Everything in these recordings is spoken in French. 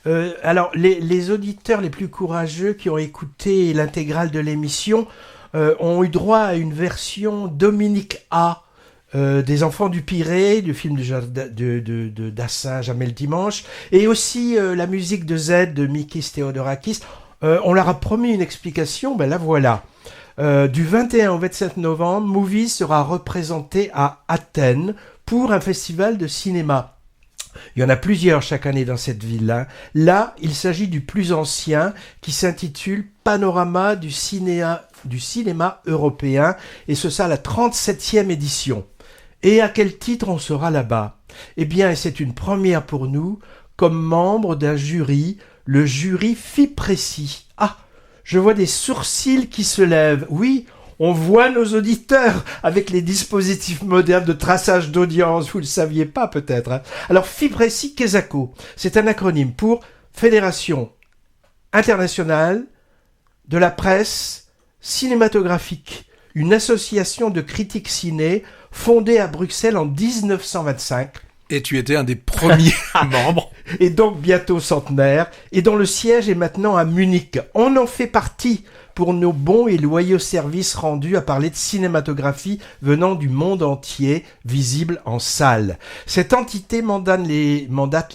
Alors, les auditeurs les plus courageux qui ont écouté l'intégrale de l'émission ont eu droit à une version Dominique A. Des Enfants du Pirée, du film de Dassin, Jamais le dimanche, et aussi la musique de Z de Mikis Theodorakis. On leur a promis une explication, ben la voilà. Du 21 au 27 novembre, Movies sera représenté à Athènes pour un festival de cinéma. Il y en a plusieurs chaque année dans cette ville-là. Là, il s'agit du plus ancien qui s'intitule Panorama du cinéma européen et ce sera la 37e édition. Et à quel titre on sera là-bas ? Eh bien, c'est une première pour nous, comme membre d'un jury, le jury FIPRECI. Ah, je vois des sourcils qui se lèvent. Oui, on voit nos auditeurs avec les dispositifs modernes de traçage d'audience. Vous ne le saviez pas peut-être. Hein. Alors, FIPRECI Quesaco, c'est un acronyme pour Fédération internationale de la presse cinématographique, une association de critiques ciné fondée à Bruxelles en 1925. Et tu étais un des premiers membres. Et donc bientôt centenaire, et dont le siège est maintenant à Munich. On en fait partie pour nos bons et loyaux services rendus à parler de cinématographie venant du monde entier, visible en salle. Cette entité mandate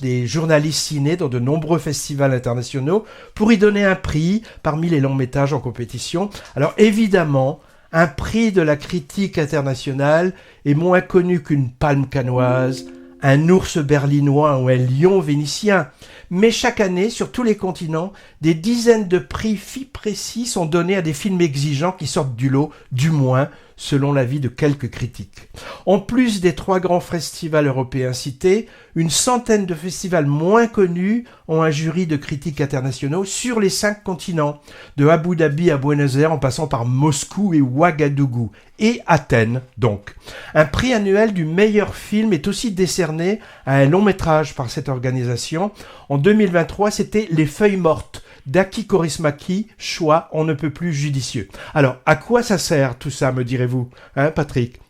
les journalistes ciné dans de nombreux festivals internationaux pour y donner un prix parmi les longs métrages en compétition. Alors évidemment, un prix de la critique internationale est moins connu qu'une palme cannoise, un ours berlinois ou un lion vénitien. Mais chaque année, sur tous les continents, des dizaines de prix FIPRECI sont donnés à des films exigeants qui sortent du lot, du moins selon l'avis de quelques critiques. En plus des 3 grands festivals européens cités, une centaine de festivals moins connus ont un jury de critiques internationaux sur les 5 continents, de Abu Dhabi à Buenos Aires en passant par Moscou et Ouagadougou, et Athènes donc. Un prix annuel du meilleur film est aussi décerné à un long métrage par cette organisation. En 2023, c'était Les Feuilles mortes d'Aki Kaurismäki, choix on ne peut plus judicieux. Alors, à quoi ça sert tout ça, me direz-vous, hein, Patrick ?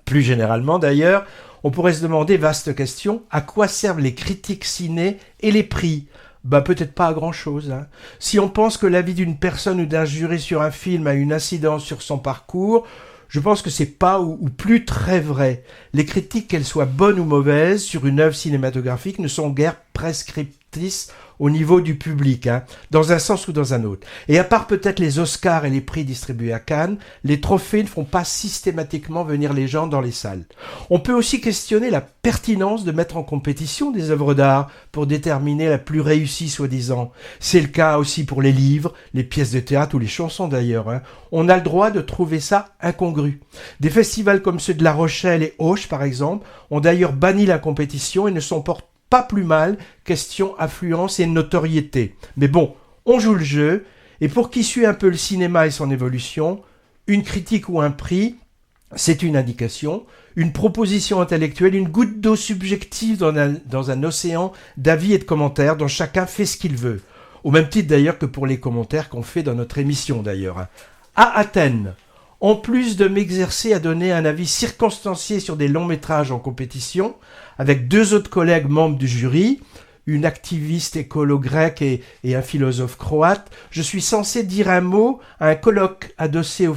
Plus généralement d'ailleurs, on pourrait se demander, vaste question, à quoi servent les critiques ciné et les prix ? Bah peut-être pas à grand-chose. Hein. Si on pense que l'avis d'une personne ou d'un jury sur un film a une incidence sur son parcours, je pense que c'est pas ou plus très vrai. Les critiques, qu'elles soient bonnes ou mauvaises, sur une œuvre cinématographique ne sont guère prescriptrices au niveau du public, hein, dans un sens ou dans un autre. Et à part peut-être les Oscars et les prix distribués à Cannes, les trophées ne font pas systématiquement venir les gens dans les salles. On peut aussi questionner la pertinence de mettre en compétition des œuvres d'art pour déterminer la plus réussie soi-disant. C'est le cas aussi pour les livres, les pièces de théâtre ou les chansons d'ailleurs. Hein. On a le droit de trouver ça incongru. Des festivals comme ceux de La Rochelle et Auch par exemple ont d'ailleurs banni la compétition et ne sont pas plus mal, question affluence et notoriété. Mais bon, on joue le jeu, et pour qui suit un peu le cinéma et son évolution, une critique ou un prix, c'est une indication, une proposition intellectuelle, une goutte d'eau subjective dans un océan d'avis et de commentaires dont chacun fait ce qu'il veut. Au même titre d'ailleurs que pour les commentaires qu'on fait dans notre émission d'ailleurs. À Athènes, en plus de m'exercer à donner un avis circonstancié sur des longs métrages en compétition, avec 2 autres collègues membres du jury, une activiste écolo grecque et un philosophe croate, je suis censé dire un mot à un colloque adossé au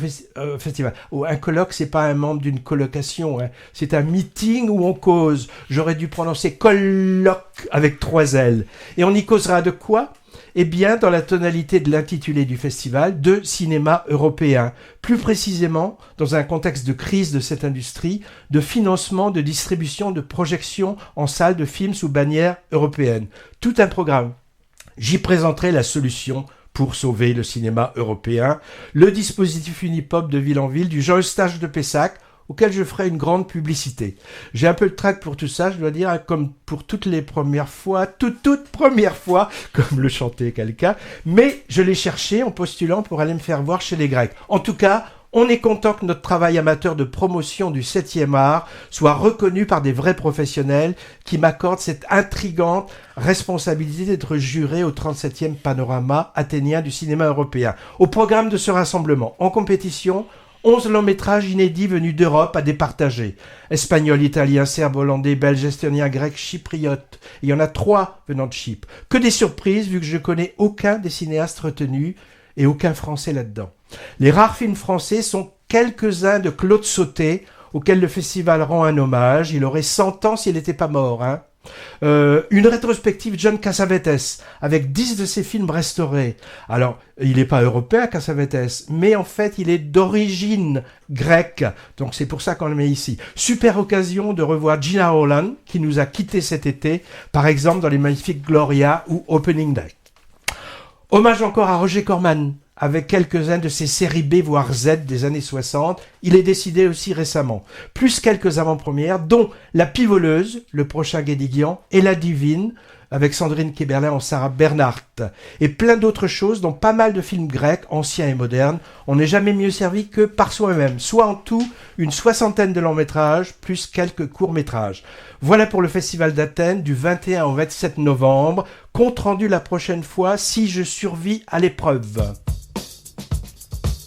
festival. Un colloque, c'est pas un membre d'une colocation, hein. C'est un meeting où on cause. J'aurais dû prononcer colloque avec 3 L. Et on y causera de quoi ? Eh bien, dans la tonalité de l'intitulé du festival, de cinéma européen. Plus précisément, dans un contexte de crise de cette industrie, de financement, de distribution, de projection en salle de films sous bannière européenne. Tout un programme. J'y présenterai la solution pour sauver le cinéma européen, le dispositif Unipop de ville en ville du Jean Eustache de Pessac, auquel je ferai une grande publicité. J'ai un peu le trac pour tout ça, je dois dire, comme pour toutes les premières fois, toute première fois, comme le chantait quelqu'un, mais je l'ai cherché en postulant pour aller me faire voir chez les Grecs. En tout cas, on est content que notre travail amateur de promotion du 7e art soit reconnu par des vrais professionnels qui m'accordent cette intrigante responsabilité d'être juré au 37e panorama athénien du cinéma européen. Au programme de ce rassemblement, en compétition, 11 longs métrages inédits venus d'Europe à départager. Espagnol, italien, serbe, hollandais, belge, estonien, grec, chypriote. Il y en a 3 venant de Chypre. Que des surprises vu que je connais aucun des cinéastes retenus et aucun français là-dedans. Les rares films français sont quelques-uns de Claude Sautet, auquel le festival rend un hommage. Il aurait 100 ans s'il n'était pas mort, hein. Une rétrospective John Cassavetes avec 10 de ses films restaurés. Alors, il n'est pas européen Cassavetes, mais en fait il est d'origine grecque, donc c'est pour ça qu'on le met ici. Super occasion de revoir Gina Holland qui nous a quittés cet été, par exemple dans les magnifiques Gloria ou Opening Day. Hommage encore à Roger Corman, avec quelques-uns de ses séries B voire Z des années 60. Il est décidé aussi récemment. Plus quelques avant-premières, dont La Pivoleuse, le prochain Guédiguian, et La Divine, avec Sandrine Kiberlin en Sarah Bernhardt. Et plein d'autres choses, dont pas mal de films grecs, anciens et modernes. On n'est jamais mieux servi que par soi-même. Soit en tout, une 60aine de longs métrages, plus quelques courts métrages. Voilà pour le Festival d'Athènes du 21 au 27 novembre. Compte rendu la prochaine fois si je survis à l'épreuve.